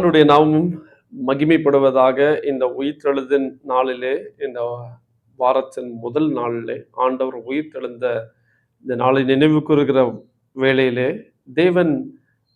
ஆண்டுடைய நாமம் மகிமைப்படுவதாக. இந்த உயிர்த்தெழுதின் நாளிலே, இந்த வாரத்தின் முதல் நாளிலே ஆண்டவர் உயிர்த்தெழுந்த இந்த நாளை நினைவு கூறுகிற வேளையிலே தேவன்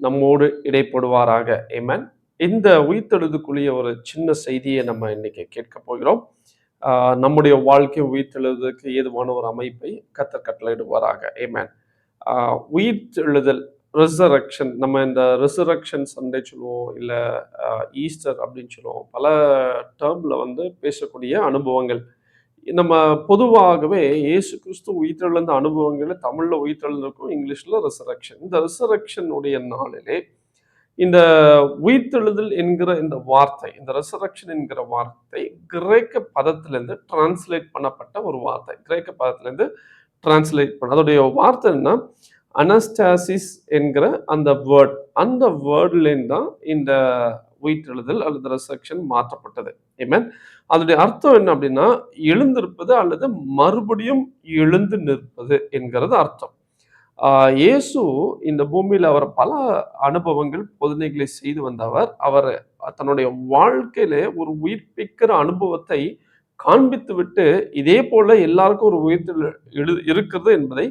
நம்மோடு இடைப்படுவாராக. ஆமென். இந்த உயிர்த்தெழுதலுக்குரிய ஒரு சின்ன செய்தியை நம்ம இன்னைக்கு கேட்க போகிறோம். நம்முடைய வாழ்க்கை உயிர்த்தெழுவதற்கு ஏதுவான ஒரு அமைப்பை கர்த்தர் கட்டளையிடுவாராக. ஆமென். உயிர்த்தெழுதல், ரிசரக்ஷன், நம்ம இந்த ரிசரக்ஷன் சண்டே சொல்லுவோம், இல்ல ஈஸ்டர் அப்படின்னு சொல்லுவோம். பல டேர்ம்ல பேசக்கூடிய அனுபவங்கள். நம்ம பொதுவாகவே இயேசு கிறிஸ்து உயிர்த்தெழுந்த அனுபவங்கள தமிழ்ல உயிர்த்தெழுந்திருக்கும், இங்கிலீஷ்ல ரிசரக்ஷன். இந்த ரிசரக்ஷன் உடைய நாளிலே இந்த உயிர்த்தெழுதல் என்கிற இந்த வார்த்தை, இந்த ரெசரக்ஷன் என்கிற வார்த்தை கிரேக்க பதத்திலிருந்து டிரான்ஸ்லேட் பண்ணப்பட்ட ஒரு வார்த்தை. கிரேக்க பதத்திலிருந்து டிரான்ஸ்லேட் பண்ண அதோடைய வார்த்தை என்ன? அனஸ்டாசிஸ் என்கிற அந்த வேர்ட். அந்த வேர்ட்லேருந்து தான் இந்த உயிர்த்தெழுதல் அல்லது ரெசரக்ஷன் மாற்றப்பட்டது. ஆமென். அதோடைய அர்த்தம் என்ன அப்படின்னா, எழுந்திருப்பது அல்லது மறுபடியும் எழுந்து நிற்பது என்கிறது அர்த்தம். இயேசு இந்த பூமியில் அவர் பல அனுபவங்கள், பொதுநிலைகளை செய்து வந்தவர். அவர் தன்னுடைய வாழ்க்கையிலே ஒரு உயிர்ப்பிக்கிற அனுபவத்தை காண்பித்து விட்டு, இதே போல எல்லாருக்கும் ஒரு உயிர்த்தெழு இருக்கிறது என்பதை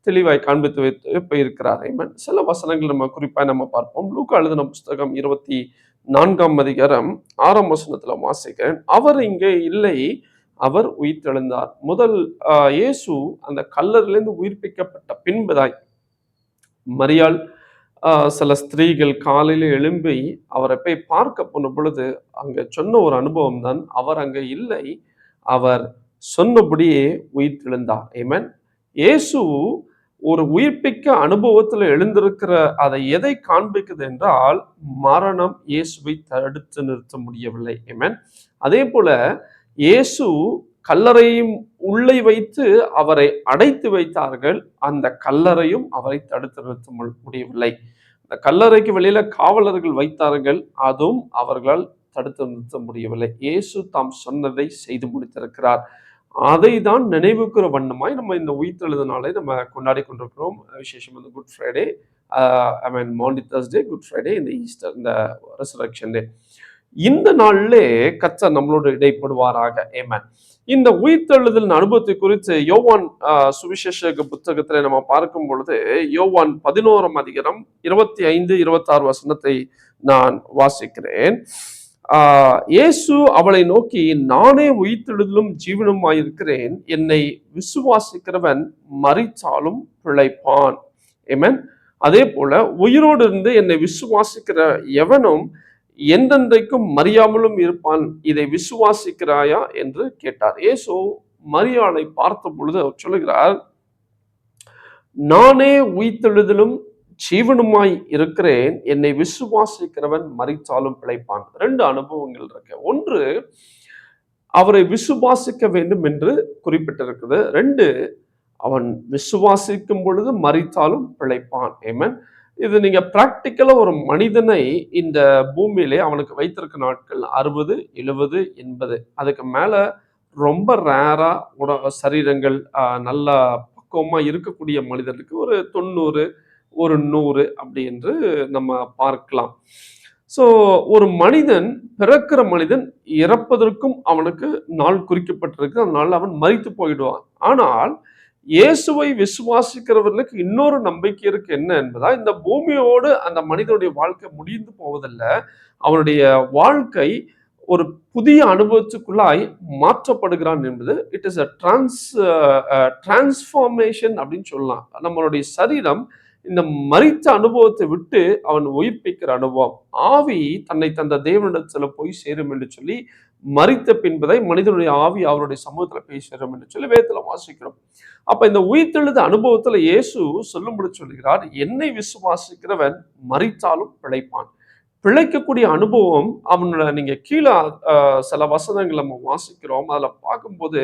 தெளிவாய் காண்பித்து வைத்து போயிருக்கிறார். ஆமென். சில வசனங்கள் நம்ம குறிப்பாக நம்ம பார்ப்போம். லூக்கா எழுதின புஸ்தகம் 24ஆம் அதிகாரம் 6ஆம் வசனத்துல வாசிக்கிறேன். அவர் இங்கே இல்லை, அவர் உயிர்த்தெழுந்தார். முதல் இயேசு அந்த கல்லறையிலிருந்து உயிர்ப்பிக்கப்பட்ட பின்புதாய் மரியாள், சில ஸ்திரீகள் காலையில எழும்பி அவரை போய் பார்க்க போன பொழுது அங்க சொன்ன ஒரு அனுபவம் தான், அவர் அங்க இல்லை, அவர் சொன்னபடியே உயிர்த்தெழுந்தார். ஆமென். இயேசு ஒரு உயிர்ப்பிக்க அனுபவத்துல எழுந்திருக்கிற அதை எதை காண்பிக்குது என்றால், மரணம் இயேசுவை தடுத்து நிறுத்த முடியவில்லை. ஆமென். அதே போல இயேசு கல்லறையும் உள்ளே வைத்து அவரை அடைத்து வைத்தார்கள். அந்த கல்லறையும் அவரை தடுத்து நிறுத்த முடியவில்லை. அந்த கல்லறைக்கு வெளியில காவலர்கள் வைத்தார்கள், அதுவும் அவர்களால் தடுத்து நிறுத்த முடியவில்லை. இயேசு தாம் சொன்னதை செய்து முடித்திருக்கிறார். அதை தான் நினைவுக்குற வண்ணமாய் நம்ம இந்த உயிர்த்தெழுத நாளை நம்ம கொண்டாடி கொண்டிருக்கிறோம். விசேஷம் வந்து குட் ஃப்ரைடே, ஐ மீன் மாண்டி தர்ஸ்டே, குட் ஃப்ரைடே, இந்த ஈஸ்டர், இந்த ரெசரக்ஷன் டே. இந்த நாளிலே கர்த்தர் நம்மளோடு இடைப்படுவாராக. ஆமென். இந்த உயிர்த்தெழுதல் அனுபவத்தை குறித்து யோவான் சுவிசேஷ புத்தகத்தில் நம்ம பார்க்கும் பொழுது, யோவான் 11ஆம் அதிகாரம் 25, 26 வசனத்தை நான் வாசிக்கிறேன். இயேசு அவளை நோக்கி, நானே உயிர்த்தெழுதலும் ஜீவனுமாயிருக்கிறேன், என்னை விசுவாசிக்கிறவன் மரித்தாலும் பிழைப்பான். ஆமென். அதே போல உயிரோடு இருந்து என்னை விசுவாசிக்கிற எவனும் எந்தெந்தைக்கும் மறியாமலும் இருப்பான். இதை விசுவாசிக்கிறாயா என்று கேட்டார். இயேசு மரியாளை பார்த்த பொழுது அவர் சொல்லுகிறார், நானே உயிர்த்தெழுதலும் ஜீவனுமாய் இருக்கிறேன், என்னை விசுவாசிக்கிறவன் மரித்தாலும் பிழைப்பான். 2 அனுபவங்கள் இருக்கு. ஒன்று, அவரை விசுவாசிக்க வேண்டும் என்று குறிப்பிட்டிருக்குது. 2, அவன் விசுவாசிக்கும் பொழுது மரித்தாலும் பிழைப்பான். ஆமென். இது நீங்க பிராக்டிக்கலா ஒரு மனிதனை இந்த பூமியிலே அவனுக்கு வைத்திருக்க நாட்கள் 60, 70, 80. அதுக்கு மேல ரொம்ப ரேரா சரீரங்கள் நல்லா பக்குவமா இருக்கக்கூடிய மனிதர்களுக்கு ஒரு 90, ஒரு 100 அப்படி என்று நம்ம பார்க்கலாம். ஸோ ஒரு மனிதன், பிறக்கிற மனிதன் இறப்பதற்கும் அவனுக்கு நாள் குறிக்கப்பட்டிருக்கு. அதனால அவன் மரித்து போயிடுவான். ஆனால் இயேசுவை விசுவாசிக்கிறவர்களுக்கு இன்னொரு நம்பிக்கை இருக்கு. என்ன என்பதா, இந்த பூமியோடு அந்த மனிதனுடைய வாழ்க்கை முடிந்து போவதில்ல, அவனுடைய வாழ்க்கை ஒரு புதிய அனுபவத்துக்குள்ளாய் மாற்றப்படுகிறான் என்பது இட் இஸ் அ டிரான்ஸ்ஃபார்மேஷன் அப்படின்னு சொல்லலாம். நம்மளுடைய சரீரம் இந்த மரித்த அனுபவத்தை விட்டு அவன் உயிர்ப்பிக்கிற அனுபவம். ஆவி தன்னை தந்த தேவனிடத்துல போய் சேரும் என்று சொல்லி, மரித்த பின்பதை மனிதனுடைய ஆவி அவருடைய சமூகத்துல போய் சேரும் என்று சொல்லி வேதத்துல வாசிக்கிறோம். அப்ப இந்த உயிர்த்தெழுத அனுபவத்துல இயேசு சொல்லும்படி சொல்கிறார், என்னை விசுவாசிக்கிறவன் மரித்தாலும் பிழைப்பான். பிழைக்கக்கூடிய அனுபவம் அவனோட. நீங்க கீழே சில வசனங்கள் நம்ம வாசிக்கிறோம். அதுல பார்க்கும்போது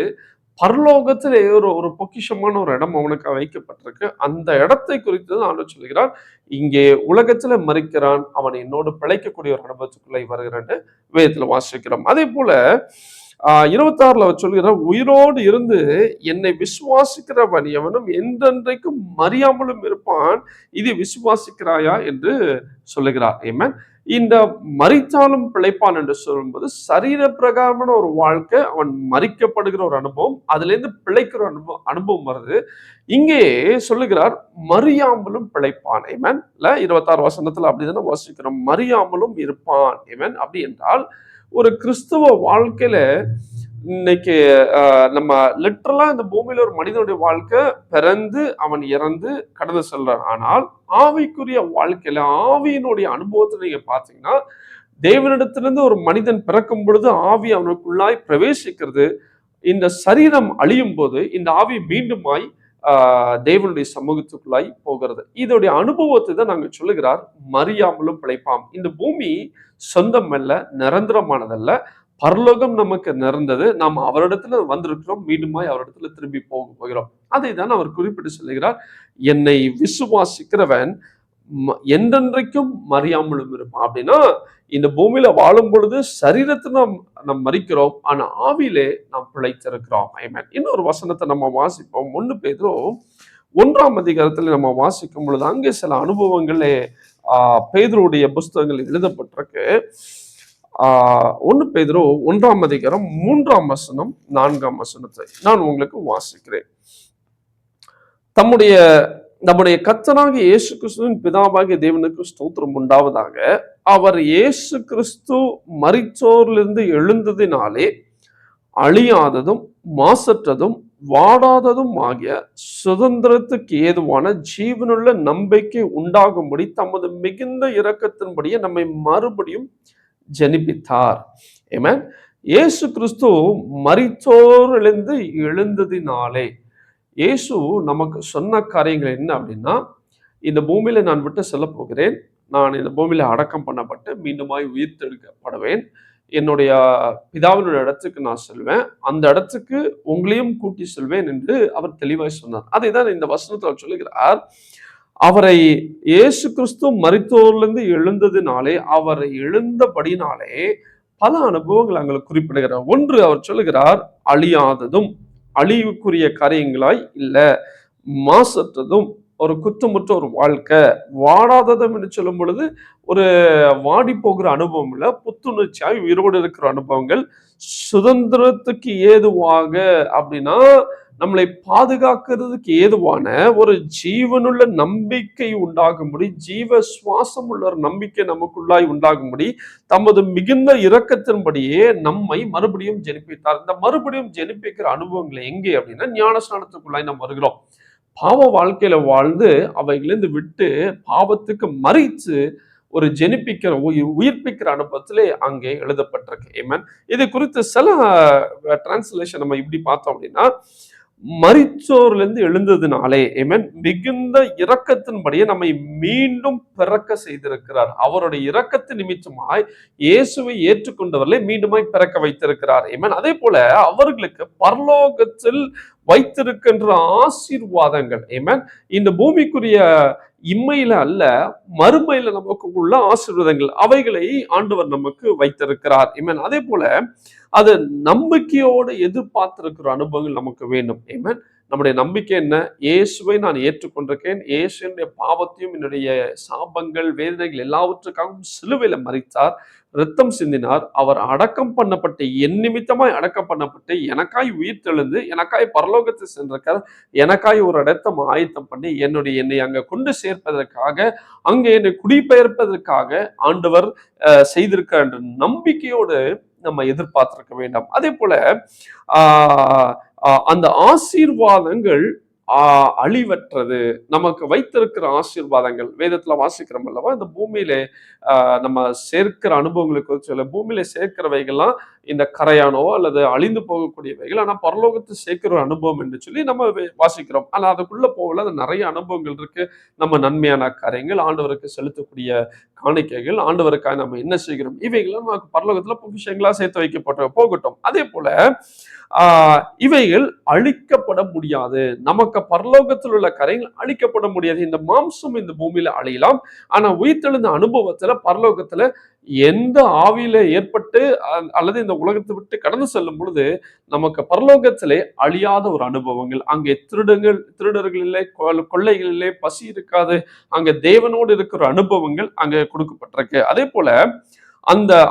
பரலோகத்திலே ஒரு பொக்கிஷமான ஒரு இடம் அவனுக்கு வைக்கப்பட்டிருக்கு. அந்த இடத்தை குறித்து தான் ஆண்டவர் சொல்கிறார், இங்கே உலகத்துல மரிக்கிறான், அவன் என்னோடு பிழைக்கக்கூடிய ஒரு அனுபவத்துக்குள்ளே வருகிறான் வேதத்துல வாசிக்கிறோம். அதே போல 26ல அவர் சொல்கிறார், உயிரோடு இருந்து என்னை விசுவாசிக்கிறவன் எவனும் என்றென்றைக்கும் மறியாமலும் இருப்பான், இது விசுவாசிக்கிறாயா என்று சொல்லுகிறார். ஆமென். இந்த மரித்தாலும் பிழைப்பான் என்று சொல்லும்போது சரீர பிரகாரமான ஒரு வாழ்க்கை, அவன் மரிக்கப்படுகிற ஒரு அனுபவம், அதுல இருந்து பிழைக்கிற அனுபவம் வருது. இங்கே சொல்லுகிறார் மறியாமலும் பிழைப்பான். ஆமென். 26 வசனத்துல அப்படிதானே வாசிக்கிறோம். மறியாமலும் இருப்பான். ஆமென். அப்படி என்றால் ஒரு கிறிஸ்துவ வாழ்க்கையில இன்னைக்கு நம்ம லிட்டரலா இந்த பூமியில ஒரு மனிதனுடைய வாழ்க்கை பிறந்து அவன் இறந்து கடந்து செல்றான். ஆனால் ஆவிக்குரிய வாழ்க்கையில ஆவியினுடைய அனுபவத்தை நீங்க பாத்தீங்கன்னா, தேவனிடத்திலிருந்து ஒரு மனிதன் பிறக்கும் பொழுது ஆவி அவனுக்குள்ளாய் பிரவேசிக்கிறது. இந்த சரீரம் அழியும் போது இந்த ஆவி மீண்டுமாய் தேவனுடைய சமூகத்துக்குள்ளாய் போகிறது. இதோடைய அனுபவத்தை தான் நாங்க சொல்லுகிறார் மறியாமலும் பிழைப்பாம். இந்த பூமி சொந்தம் அல்ல, நிரந்தரமானதல்ல. பரலோகம் நமக்கு நிறந்தது. நாம் அவரிடத்துல வந்திருக்கிறோம். மீண்டுமாய் அவரிடத்துல திரும்பி போக போகிறோம். அதை தான் அவர் குறிப்பிட்டு சொல்லுகிறார். என்னை விசுவாசிக்கிறவன் என்றென்றைக்கும் மறியாமலும் இருப்பான். அப்படின்னா இந்த பூமியில வாழும் பொழுது சரீரத்தை நாம் மறிக்கிறோம். ஆனா ஆவியிலே நாம் பிழைத்திருக்கிறோம். ஆமென். இன்னொரு வசனத்தை நம்ம வாசிப்போம். 1 பேதுரு 1ஆம் அதிகாரத்தில் நம்ம வாசிக்கும் பொழுது அங்கே சில அனுபவங்களே பேதுருடைய புஸ்தகங்கள் எழுதப்பட்டிருக்கு. 1 பேதுரு 1ஆம் அதிகாரம் 3ஆம் வசனம் 4ஆம் வசனத்தை நான் உங்களுக்கு வாசிக்கிறேன். நம்முடைய கர்த்தராகிய இயேசு கிறிஸ்துவின் பிதாவாகிய தேவனுக்கு ஸ்தோத்திரம் உண்டாவதாக. அவர் இயேசு கிறிஸ்து மரித்தோரிலிருந்து எழுந்ததினாலே அழியாததும் மாசற்றதும் வாடாததும் ஆகிய சுதந்திரத்துக்கு ஏதுவான ஜீவனுள்ள நம்பிக்கை உண்டாகும்படி தமது மிகுந்த இரக்கத்தின்படியே நம்மை மறுபடியும் ஜெனிப்பித்தார். ஆமென். இயேசு கிறிஸ்து மரித்தோரிலிருந்து எழுந்ததினாலே இயேசு நமக்கு சொன்ன காரியங்கள் என்ன அப்படின்னா, இந்த பூமியில நான் விட்டு செல்ல போகிறேன். நான் இந்த பூமியில அடக்கம் பண்ணப்பட்டு மீண்டுமாய் உயிர்த்தெழுக்கப்படுவேன். என்னுடைய பிதாவினுடைய இடத்துக்கு நான் செல்வேன். அந்த இடத்துக்கு உங்களையும் கூட்டி செல்வேன் என்று அவர் தெளிவாய் சொன்னார். அதை தான் இந்த வசனத்தில் அவர் சொல்லுகிறார். அவரை இயேசு கிறிஸ்து மரித்தோரிலிருந்து எழுந்ததினாலே, அவர் எழுந்தபடினாலே பல அனுபவங்கள் அங்கே குறிப்பிடுகிறார். ஒன்று அவர் சொல்லுகிறார், அழியாததும் அழிவுக்குரிய காரியங்களாய் இல்ல, மாசற்றதும் ஒரு குற்றமுற்ற ஒரு வாழ்க்கை, வாடாததும் என்று சொல்லும் பொழுது ஒரு வாடி போகிற அனுபவம் இல்ல, புத்துணர்ச்சியாய் உயிரோடு இருக்கிற அனுபவங்கள். சுதந்திரத்துக்கு ஏதுவாக அப்படின்னா நம்மளை பாதுகாக்கிறதுக்கு ஏதுவான ஒரு ஜீவனுள்ள நம்பிக்கை உண்டாகும்படி, ஜீவ சுவாசம் உள்ள ஒரு நம்பிக்கை நமக்குள்ளாய் உண்டாகும்படி தமது மிகுந்த இரக்கத்தின்படியே நம்மை மறுபடியும் ஜெனிப்பித்தார். இந்த மறுபடியும் ஜெனிப்பிக்கிற அனுபவங்களை எங்கே அப்படின்னா ஞானஸ்நானத்துக்குள்ளாய் நாம் வருகிறோம். பாவ வாழ்க்கையில வாழ்ந்து அவைகளிலிருந்து விட்டு பாவத்துக்கு மறித்து ஒரு ஜெனிப்பிக்கிற உயிர்ப்பிக்கிற அனுபவத்திலே அங்கே எழுதப்பட்டிருக்கு. ஆமென். இது குறித்து சில டிரான்ஸ்லேஷன் நம்ம இப்படி பார்த்தோம் அப்படின்னா, மரிச்சோரிலிருந்து எழுந்ததினாலே ஆமென் மிகுந்த இரக்கத்தின்படியே நம்மை மீண்டும் பிறக்க செய்திருக்கிறார். அவருடைய இரக்கத்தின் நிமித்தமாய் இயேசுவை ஏற்றுக்கொண்டவர்களை மீண்டுமாய் பிறக்க வைத்திருக்கிறார். ஆமென். அதே போல அவர்களுக்கு பரலோகத்தில் வைத்திருக்கின்ற ஆசீர்வாதங்கள் ஆமென் இந்த பூமிக்குரிய இம்மையில அல்ல, மறுமையில நமக்கு உள்ள ஆசீர்வாதங்கள் அவைகளை ஆண்டவர் நமக்கு வைத்திருக்கிறார். ஆமென். அதே போல அது நம்பிக்கையோடு எதிர்பார்த்திருக்கிற அனுபவங்கள் நமக்கு வேண்டும். ஆமென். நம்முடைய நம்பிக்கை என்ன? இயேசுவை நான் ஏற்றுக்கொண்டிருக்கேன். இயேசுடைய பாவத்தையும் என்னுடைய சாபங்கள் வேதனைகள் எல்லாவற்றுக்காகவும் சிலுவையில மரித்தார், இரத்தம் சிந்தினார். அவர் அடக்கம் பண்ணப்பட்டு என் நிமித்தமாய் அடக்கம் பண்ணப்பட்டு எனக்காய் உயிர் தெழுந்து எனக்காய் பரலோகத்தை சென்றிருக்கார். எனக்காய் ஒரு இடத்தை ஆயத்தம் பண்ணி என்னை அங்க கொண்டு சேர்ப்பதற்காக, அங்கே என்னை குடிபெயர்ப்பதற்காக ஆண்டவர் செய்திருக்க என்ற நம்பிக்கையோடு நம்ம எதிர்பார்த்திருக்க வேண்டாம். அதே போல அந்த ஆசீர்வாதங்கள் அழிவற்றது. நமக்கு வைத்திருக்கிற ஆசீர்வாதங்கள் வேதத்துல வாசிக்கிறோம் அல்லவா, இந்த பூமியிலே நம்ம சேர்க்கிற அனுபவங்களுக்கு சில பூமியில சேர்க்கிறவைகள்லாம் இந்த கரையானோ அல்லது அழிந்து போகக்கூடியவைகள், ஆனா பரலோகத்தை சேர்க்கிற அனுபவம் என்று சொல்லி நம்ம வாசிக்கிறோம். ஆனா அதுக்குள்ள போகல, அது நிறைய அனுபவங்கள் இருக்கு. நம்ம நன்மையான காரியங்கள், ஆண்டவருக்கு செலுத்தக்கூடிய காணிக்கைகள், ஆண்டவருக்காக நம்ம என்ன செய்கிறோம், இவைகள்லாம் நமக்கு பரலோகத்துல பொக்கிஷங்களா சேர்த்து வைக்கப்பட்ட போகட்டும். அதே போல இவைகள் அழிக்கப்பட முடியாது. நமக்கு பரலோகத்தில் உள்ள காரியங்கள் அழிக்கப்பட முடியாது. இந்த மாம்சம் இந்த பூமியில அழியலாம். ஆனா உயிர்த்தெழுந்த அனுபவத்துல பரலோகத்துல எந்த ஆவியில ஏற்பட்டு அல்லது இந்த உலகத்தை விட்டு கடந்து செல்லும் பொழுது நமக்கு பரலோகத்திலே அழியாத ஒரு அனுபவங்கள். அங்கே திருடர்கள் இல்லை, கொள்ளைகள் இல்லை, பசி இருக்காது. அங்க தேவனோடு இருக்கிற அனுபவங்கள் அங்க கொடுக்கப்பட்டிருக்கு. அதே போல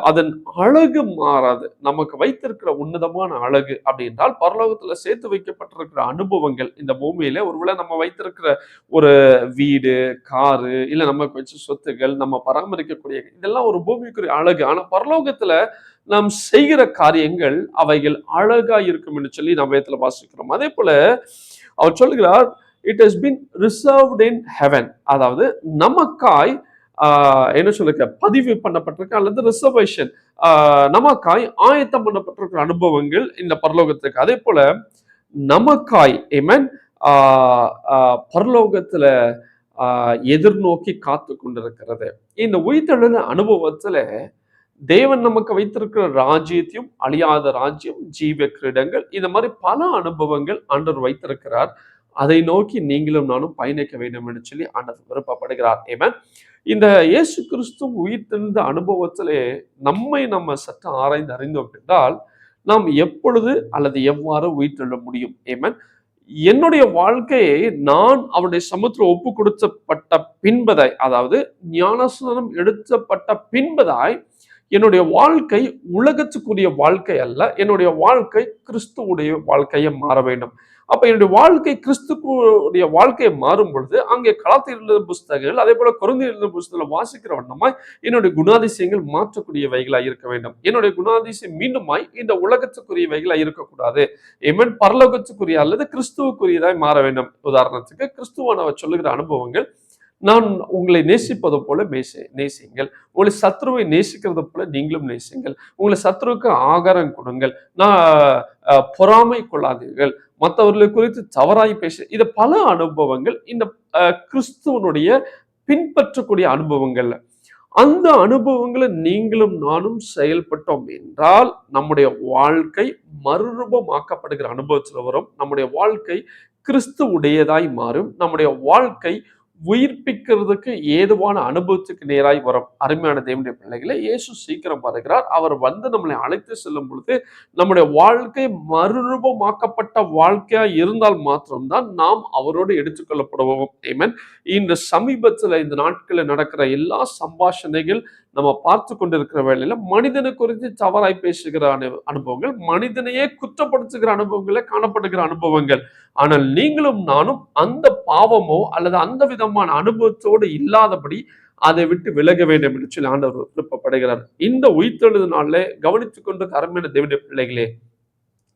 அதன் அழகு மாறாது. நமக்கு வைத்திருக்கிற உன்னதமான அழகு அப்படி என்றால் பரலோகத்துல சேர்த்து வைக்கப்பட்டிருக்கிற அனுபவங்கள் இந்த பூமியில ஒருவேளை நம்ம வைத்திருக்கிற ஒரு வீடு, காரு, இல்ல நமக்கு வச்ச சொத்துகள், நம்ம பராமரிக்கக்கூடிய இதெல்லாம் ஒரு பூமிக்குரிய அழகு. ஆனா பரலோகத்துல நாம் செய்கிற காரியங்கள் அவைகள் அழகா இருக்கும் என்று சொல்லி நம்ம வேதத்துல வாசிக்கிறோம். அதே போல அவர் சொல்லுகிறார், it has been reserved in heaven. அதாவது நமக்காய் என்ன சொல்லுங்க பதிவு பண்ணப்பட்டிருக்க அல்லது ரிசர்வேஷன் நமக்காய் ஆயத்தம் பண்ணப்பட்டிருக்கிற அனுபவங்கள் இந்த பரலோகத்துக்கு. அதே போல நமக்காய் ஏமன் பரலோகத்துல எதிர்நோக்கி காத்து கொண்டிருக்கிறது. இந்த உயிர்த்தெழுந்த அனுபவத்துல தேவன் நமக்கு வைத்திருக்கிற ராஜ்யத்தையும், அழியாத ராஜ்யம், ஜீவ கிரீடங்கள், இந்த மாதிரி பல அனுபவங்கள் ஆண்டவர் வைத்திருக்கிறார். அதை நோக்கி நீங்களும் நானும் பயணிக்க வேண்டும் என்று சொல்லி ஆண்டவர் விருப்பப்படுகிறார். ஏமன் இந்த இயேசு கிறிஸ்து உயிர்த்தெழுந்த அனுபவத்திலே நம்ம சற்று ஆராய்ந்து அறிந்தோம் என்றால் நாம் எப்பொழுது அல்லது எவ்வாறு உயிர்த்தெழ முடியும். ஏமன் என்னுடைய வாழ்க்கையை நான் அவருடைய சமூகத்தில் ஒப்பு கொடுக்கப்பட்ட பின்பதாய், அதாவது ஞானஸ்நானம் எடுக்கப்பட்ட பின்பதாய் என்னுடைய வாழ்க்கை உலகத்துக்குரிய வாழ்க்கை அல்ல, என்னுடைய வாழ்க்கை கிறிஸ்துவுடைய வாழ்க்கையை மாற வேண்டும். அப்ப என்னுடைய வாழ்க்கை கிறிஸ்துக்குடைய வாழ்க்கையை மாறும் பொழுது அங்கே கலாத்தியர் எழுதின புஸ்தகங்கள், அதே போல கொரிந்தியர் எழுதின புஸ்தகங்கள் வாசிக்கிற வண்ணமாய் என்னுடைய குணாதிசயங்கள் மாற்றக்கூடியவைகளாய் இருக்க வேண்டும். என்னுடைய குணாதிசயம் மீண்டுமாய் இந்த உலகத்துக்குரியவைகளாய் இருக்கக்கூடாது. ஏமன் பரலோகத்துக்குரிய அல்லது கிறிஸ்துவுக்குரியதாய் மாற வேண்டும். உதாரணத்துக்கு கிறிஸ்துவானவர் சொல்லுகிற அனுபவங்கள், நான் உங்களை நேசிப்பது போல நேசியுங்கள், உங்களை சத்ருவை நேசிக்கிறது போல நீங்களும் நேசியுங்கள், உங்களை சத்ருவுக்கு ஆகாரம் கொடுங்கள், நான் பொறாமை கொள்ளாதீர்கள், மற்றவர்களை குறித்து தவறாய் பேச, இது பல அனுபவங்கள் இந்த கிறிஸ்துவனுடைய பின்பற்றக்கூடிய அனுபவங்கள். அந்த அனுபவங்களை நீங்களும் நானும் செயல்பட்டோம் என்றால் நம்முடைய வாழ்க்கை மறுரூபமாக்கப்படுகிற அனுபவத்தில் வரும். நம்முடைய வாழ்க்கை கிறிஸ்து உடையதாய் மாறும். நம்முடைய வாழ்க்கை உயிர்ப்பிக்கிறதுக்கு ஏதுவான அனுபவத்துக்கு நேராய் வரும். அருமையான தேவனுடைய பிள்ளைகளை, இயேசு சீக்கிரம் வருகிறார். அவர் வந்து நம்மளை அழைத்து செல்லும் பொழுது நம்முடைய வாழ்க்கை மறுரூபமாக்கப்பட்ட வாழ்க்கையா இருந்தால் மாத்திரம்தான் நாம் அவரோடு எடுத்துக்கொள்ளப்படுவோம். ஆமென். இந்த சமீபத்தில் இந்த நாட்களில் நடக்கிற எல்லா சம்பாஷணைகள் நம்ம பார்த்து கொண்டிருக்கிற வேளையில மனிதனை குறித்து தவறாய் பேசுகிற அனுபவங்கள், மனிதனையே குற்றப்படுத்துகிற அனுபவங்களே காணப்படுகிற அனுபவங்கள். ஆனால் நீங்களும் நானும் அந்த பாவமோ அல்லது அந்த விதமான அனுபவத்தோடு இல்லாதபடி அதை விட்டு விலக வேண்டும் என்று சொல்லி ஆண்டவர் விருப்பப்படுகிறார். இந்த உயிர்த்தெழுது நாளிலே கவனித்துக் கொண்டு அருமையான தேவனுடைய பிள்ளைகளே,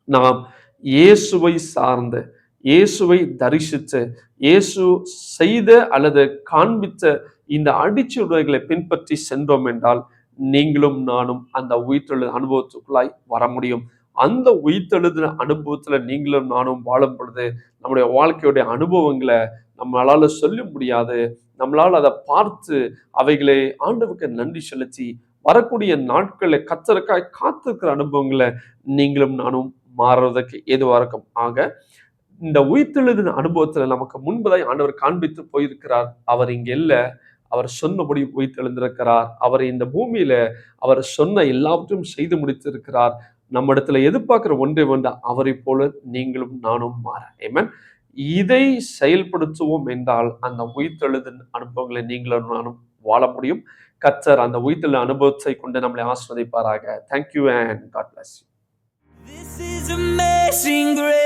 நாம் இயேசுவை சார்ந்து, இயேசுவை தரிசித்து, இயேசு செய்த அல்லது காண்பித்த இந்த அடிச்சுவடுகளை பின்பற்றி சென்றோம் என்றால் நீங்களும் நானும் அந்த உயிர்த்தெழுத அனுபவத்துக்குள்ளாய் வர முடியும். அந்த உயிர்த்தெழுத அனுபவத்துல நீங்களும் நானும் வாழும் பொழுது நம்முடைய வாழ்க்கையுடைய அனுபவங்களை நம்மளால சொல்ல முடியாது. நம்மளால அதை பார்த்து அவைகளை ஆண்டவருக்கு நன்றி செலுத்தி வரக்கூடிய நாட்களை கத்தருக்காய் காத்திருக்கிற அனுபவங்களை நீங்களும் நானும் மாறுவதற்கு ஏதுவா இருக்கும். ஆக இந்த உயிர்த்தெழுதின அனுபவத்துல நமக்கு முன்பதாய் ஆண்டவர் காண்பித்து போயிருக்கிறார். அவர் இங்க இல்ல, அவர் சொன்னபடி உயிர்த்தெழுந்திருக்கிறார். அவர் இந்த பூமியில அவர் சொன்ன எல்லாவற்றையும் செய்து முடித்திருக்கிறார். நம்ம இடத்துல எதிர்பார்க்கிற ஒன்றை ஒன்று அவரை போல நீங்களும் நானும் மாற. ஆமென். இதை செயல்படுத்துவோம் என்றால் அந்த உயிர்த்தெழுதின் அனுபவங்களை நீங்களும் நானும் வாழ முடியும். கர்த்தர் அந்த உயிர்த்தெழுதின் அனுபவத்தை கொண்டு நம்மளை ஆசீர்வதிப்பாராக. Thank you and God bless you. This is amazing grace.